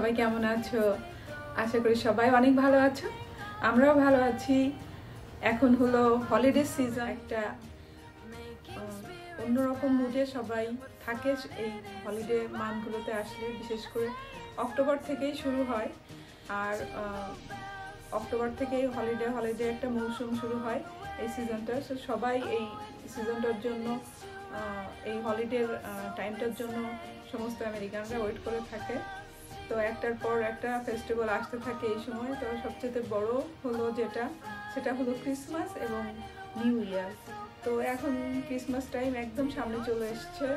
সবাই কেমন আছো? আশা করি সবাই অনেক ভালো আছো। আমরাও ভালো আছি। এখন হলো হলিডে সিজন, একটা অন্যরকম মুডে সবাই থাকে এই হলিডে মান্থগুলোতে আসলে, বিশেষ করে অক্টোবর থেকেই শুরু হয়। আর অক্টোবর থেকেই হলিডে একটা মৌসুম শুরু হয় এই সিজনটা। সবাই এই সিজনটার জন্য, এই হলিডের টাইমটার জন্য সমস্ত আমেরিকানরা ওয়েট করে থাকে। তো একটার পর একটা ফেস্টিভ্যাল আসতে থাকে এই সময়। তো সবচেয়ে বড় হলো সেটা হলো ক্রিসমাস এবং নিউ ইয়ার। তো এখন ক্রিসমাস টাইম একদম সামনে চলে এসছে।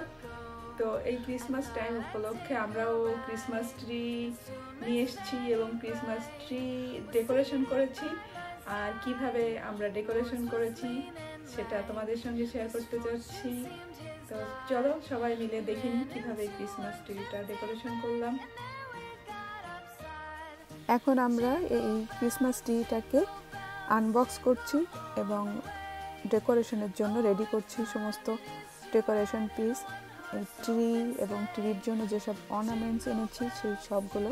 তো এই ক্রিসমাস টাইম উপলক্ষে আমরাও ক্রিসমাস ট্রি নিয়ে এসেছি এবং ক্রিসমাস ট্রি ডেকোরেশন করেছি। আর কিভাবে আমরা ডেকোরেশন করেছি সেটা তোমাদের সঙ্গে শেয়ার করতে যাচ্ছি। তো চলো সবাই মিলে দেখে নিই কিভাবে ক্রিসমাস ট্রিটা ডেকোরেশন করলাম। এখন আমরা এই ক্রিসমাস ট্রিটাকে আনবক্স করছি এবং ডেকোরেশনের জন্য রেডি করছি সমস্ত ডেকোরেশন পিস, এই ট্রি এবং ট্রির জন্য যেসব অর্নামেন্টস এনেছি সেই সবগুলো।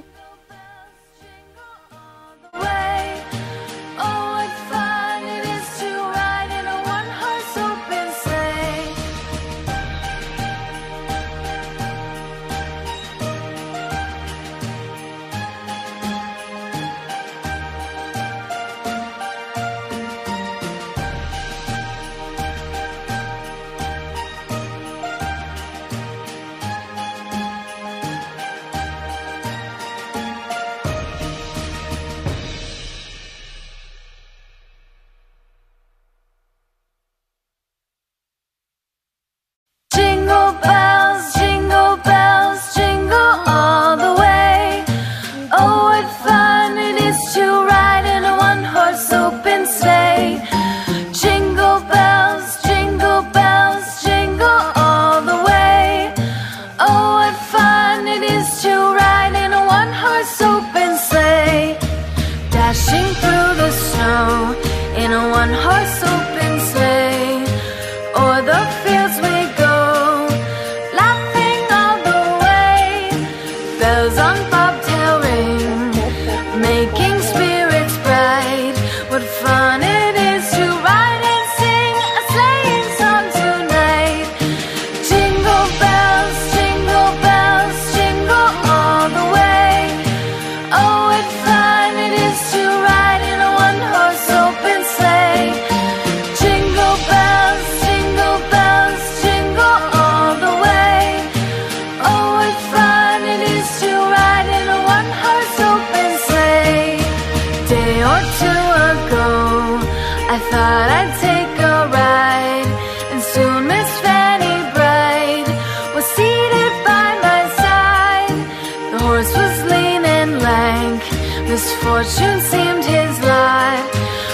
Misfortune seemed his life.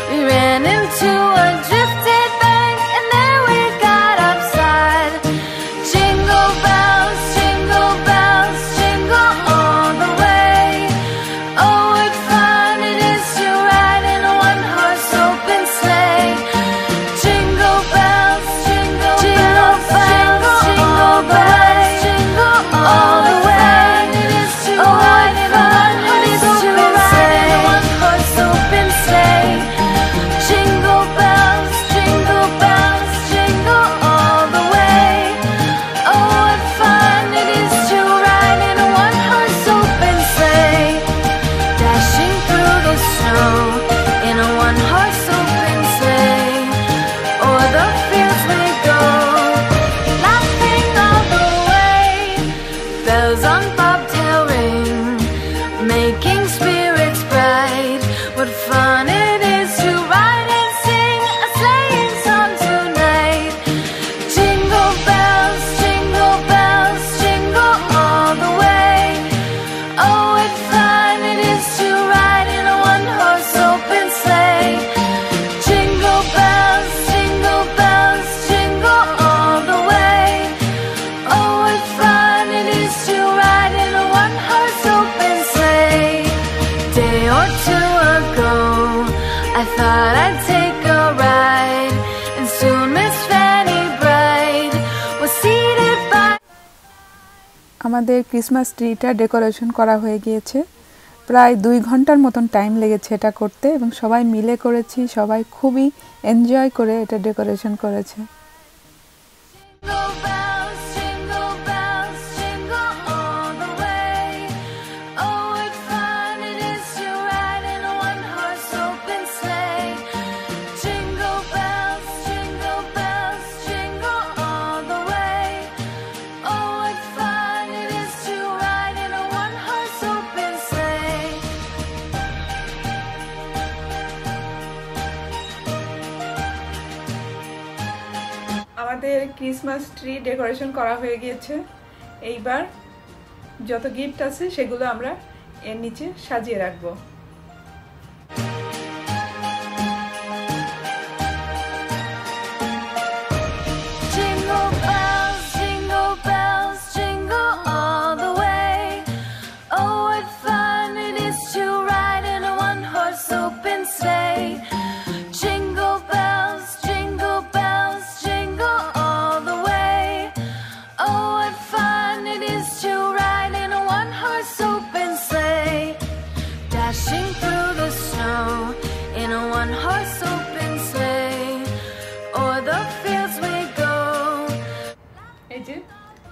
We ran into a drifted bank and there we got upside. Jingle bells, jingle all the way. Oh, what fun it is to ride in a one-horse open sleigh. Jingle bells, jingle bells, all the way. Jingle all the way. It is to ride in a one-horse open sleigh. Jingle bells, jingle all the way. Oh, what fun it is to ride in a one-horse open sleigh. Dashing through the snow in a one-horse open sleigh. O'er the fields we go, laughing all the way. Bells on bobtail ring, making spirits bright. What fun it is to ride and sing a sleighing song tonight. Jingle bells, jingle all the way. Oh, what fun it is to ride in a one-horse open sleigh. Jingle bells, jingle all the way. Oh, what fun it is to ride in a one-horse open sleigh. Day or two ago, I thought I'd take a ride, and soon Miss Fanny Bright was seated by. আমাদের Christmas ট্রিটা decoration করা হয়ে গিয়েছে। প্রায় 2 ঘন্টার মতন time লেগেছে এটা করতে এবং সবাই মিলে করেছি, সবাই খুবই এনজয় করে এটা ডেকোরেশন করেছে। আমাদের ক্রিসমাস ট্রি ডেকোরেশন করা হয়ে গিয়েছে। এইবার যত গিফট আছে সেগুলো আমরা এর নিচে সাজিয়ে রাখবো।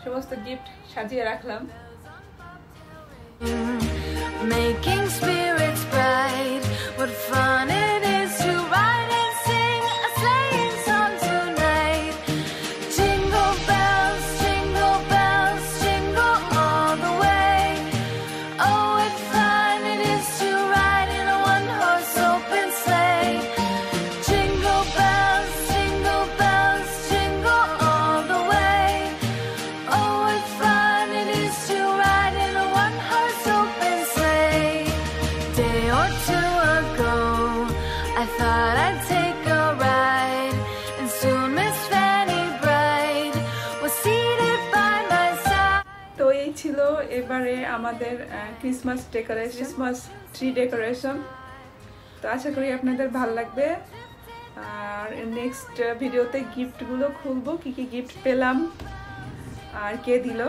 সমস্ত গিফট সাজিয়ে রাখলাম। Making spirits bright, what fun it is to ride and sing a sleighing song tonight. Jingle bells, jingle all the way. Oh, what fun it is to ride in a one-horse open sleigh. Jingle bells, jingle all the way. Oh, what fun it is to ride in a one-horse open sleigh. Day or two ago, I thought I'd take a ride, and soon Miss Fanny Bright was seated by my side. তো এই ছিল এবারে আমাদের Christmas tree decoration. তো আশা করি আপনাদের ভালো লাগবে। আর নেক্সট ভিডিওতে গিফটগুলো খুলবো, কি কি গিফট পেলাম আর কে দিল।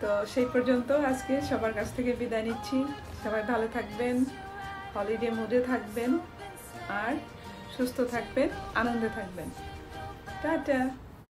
তো সেই পর্যন্ত আজকে সবার কাছ থেকে বিদায় নিচ্ছি। সবাই ভালো থাকবেন, হলিডে মুডে থাকবেন আর সুস্থ থাকবেন, আনন্দে থাকবেন। টাটা।